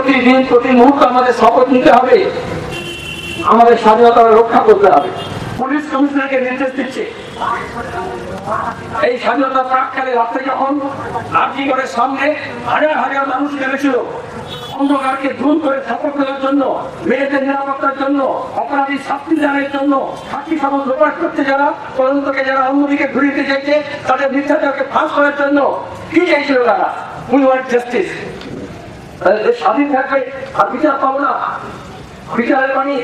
প্রতিদিন প্রতি মুহূর্তে আমাদের শপথ নিতে হবে, আমাদের স্বাধীনতা রক্ষা করতে হবে। পুলিশ কমিশনারকে নির্দেশ দিচ্ছে, এই স্বাধীনতা প্রাককালে রাত্রে যখন আরজিকরের সামনে হাজার হাজার মানুষ নেমেছিল অন্ধকারকে দূর করে শপথ নেওয়ার জন্য, মেয়েদের নিরাপত্তার জন্য, অপরাধী শাস্তি দানের জন্য, সাক্ষী সামন প্রকাশ করতে যারা, তদন্তকে যারা অন্যদিকে ঘুরিতে চাইছে, তাদের মিথ্যাচারকে ফাঁস করার জন্য কি চাইছিল তারা? We want justice. স্বাধীন থাকবে আর বিচার পাবো না, বিচারের পানি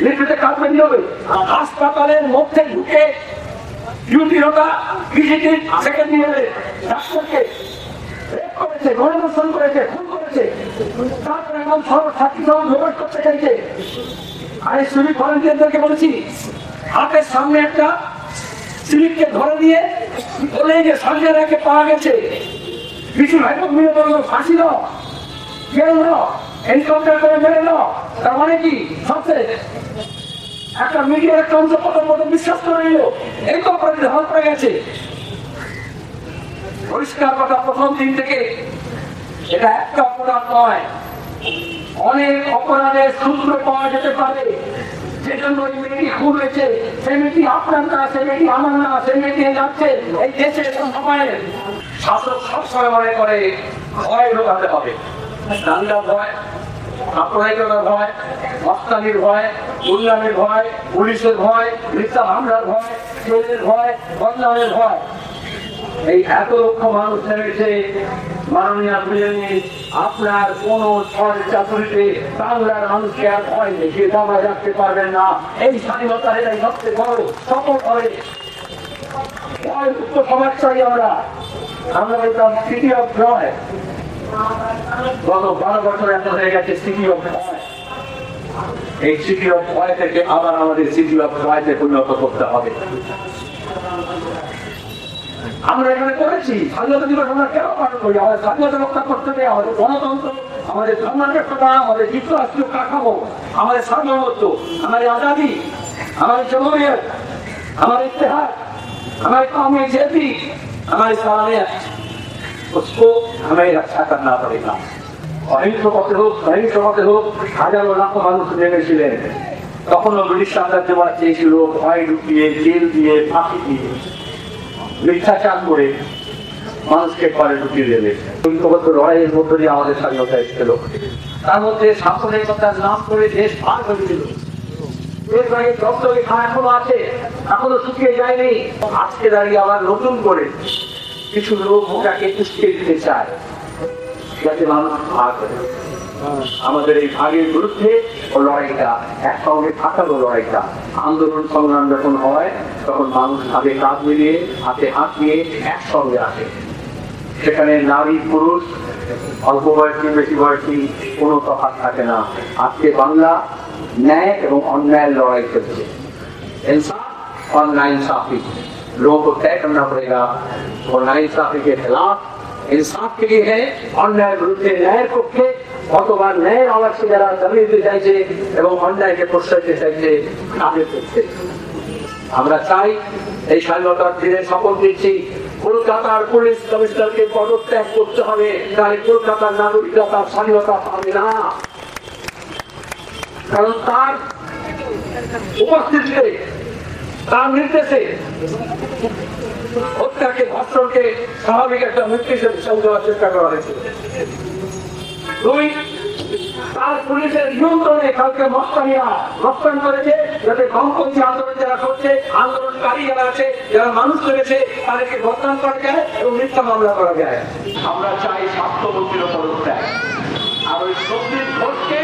লিপিতে কাটবে হবে। হাসপাতালের মধ্যে ঢুকে ডিউটিরতা ভিজিটিং সেকেন্ড ইয়ারে ডাক্তারকে রেপ করেছে, গণধর্ষণ করেছে, খুন করেছে, তারপরে এখন সাক্ষী সহ প্রকাশ করতে চাইছে। আরে সিভিক ভলান্টিয়ারদেরকে বলেছি, হাতের সামনে একটা সিভিককে ধরে দিয়ে বলে যে সার্জারাকে পাওয়া গেছে, কিছু ভাইপক মিলে বলল ফাঁসি দাও, জেল দাও, এনকাউন্টার করে মেরে দাও। তার মানে কি সবশেষ একটা মিডিয়ার একটা অংশ প্রথম বিশ্বাস করে নিল এই তো অপরাধী ধরা পড়ে গেছে। পরিষ্কার কথা, প্রথম দিন থেকে এটা একটা অপরাধ নয়, অনেক অপরাধের সূত্র পাওয়া যেতে পারে। যেজন্য ওই মেয়েটি খুন হয়েছে, সেই মেয়েটি আপনার না, সেই মেয়েটি আমার না, সেই মেয়েটি যাচ্ছে এই দেশে সময়ের শাসক সবসময় মনে করে ভয় ঢোকাতে হবে। দাঙ্গার ভয়, সাম্প্রদায়িকতার ভয়, মস্তানির ভয়, উন্নয়নের ভয়, পুলিশের ভয়, মিথ্যা মামলার ভয়, জেলের ভয়, বদনামের ভয়। এই এত লক্ষ মানুষ নেমেছে মাননীয় প্রেসিডেন্ট, আপনার কোন ছয় চাতুরিতে বাংলার মানুষকে আর ভয় দেখিয়ে জমা রাখতে পারবেন না। এই স্বাধীনতার এটাই সবচেয়ে বড় সফল হবে। ভয় মুক্ত সমাজ চাই আমরা বলতাম সিটি অফ জয়। গত 12 বছর এত হয়ে গেছে সিটি অফ জয়। এই সিটি অফ জয় থেকে আবার আমাদের সিটি অফ জয়তে পরিণত করতে হবে। আমরা এখানে করেছি স্বাধীনতা দিবস, আমরা কেন পালন করি? আমাদের স্বাধীনতা রক্ষা করতে হবে, আমাদের গণতন্ত্র, আমাদের ধর্মনিরপেক্ষতা, আমাদের যুক্তরাষ্ট্রীয় কাঠামো, আমাদের সার্বভৌমত্ব, আমাদের আজাদি, আমাদের জমহুরিয়ত, हमारे इतिहास, हमारे कौमी इज्जती, हमारी सलामियत, उसको हमें रक्षा करना पड़ेगा। অহিংস পথে হোক, সহিংস পথে হোক, হাজারো লাখো মানুষ নেমেছিলেন। তখনও ব্রিটিশ সাম্রাজ্য চেয়েছিল ভয় ঢুকিয়ে, জেল দিয়ে, ফাঁসি দিয়ে, মিথ্যাচার করে মানুষকে ঘরে ঢুকিয়ে দেবে। ঐক্যবদ্ধ লড়াইয়ের মধ্য দিয়ে আমাদের স্বাধীনতা এসেছিল। তার মধ্যে সাম্প্রদায়িকতার নাম করে দেশ ভাগ হয়েছিল। এর আগে রক্তরেখা এখনো আছে, এখনো শুকিয়ে যায়নি। আজকে দাঁড়িয়ে আবার নতুন করে কিছু লোক ওটাকে উস্কে দিতে চায়, যাতে মানুষ ভাগ হয়। আমাদের এই ভাগের বিরুদ্ধে লড়াইটা, একসঙ্গে থাকারও লড়াইটা, আন্দোলন সংগ্রাম যখন হয় তখন মানুষ হাতে কাঁধ মিলিয়ে, হাতে হাত নিয়ে একসঙ্গে আসে। সেখানে নারী পুরুষ, অল্প বয়সী বেশি বয়সী কোনো তফাৎ থাকে না। আজকে বাংলা न्याय एवं अन्याय लड़ाई करते, इंसाफ और नाइंसाफी लोगों को तय करना पड़ेगा। और नाइंसाफी के खिलाफ इंसाफ के लिए है, अन्याय विरुद्ध न्याय पक्षे অতবার ন্যায় আলাদা যারা দাবি দিতে চাইছে এবং অন্যায়কে প্রশ্রয় দিতে চাইছে তাদের পক্ষে। আমরা চাই এই স্বাধীনতার দিনে শপথ দিচ্ছি, কলকাতার পুলিশ কমিশনারকে পদত্যাগ করতে হবে, তাহলে কলকাতার নাগরিকরা তার স্বাধীনতা পাবে না। কারণ তার উপস্থিতিতে, তার নির্দেশে হত্যাকে, ধর্ষণকে স্বাভাবিক একটা মৃত্যু হিসেবে দেওয়ার চেষ্টা করা হয়েছে। দুই, তার পুলিশের নিয়ন্ত্রণে কালকে মস্তানিরা মস্তান করেছে, যাতে গণপন্থী আন্দোলন যারা করছে, আন্দোলনকারী যারা আছে, যারা মানুষ করেছে, তাদেরকে বদনাম করা যায় এবং মিথ্যা মামলা করা যায়। আমরা চাই স্বাস্থ্যমন্ত্রীর পদত্যাগ, আর ওই সন্দীপ ঘোষকে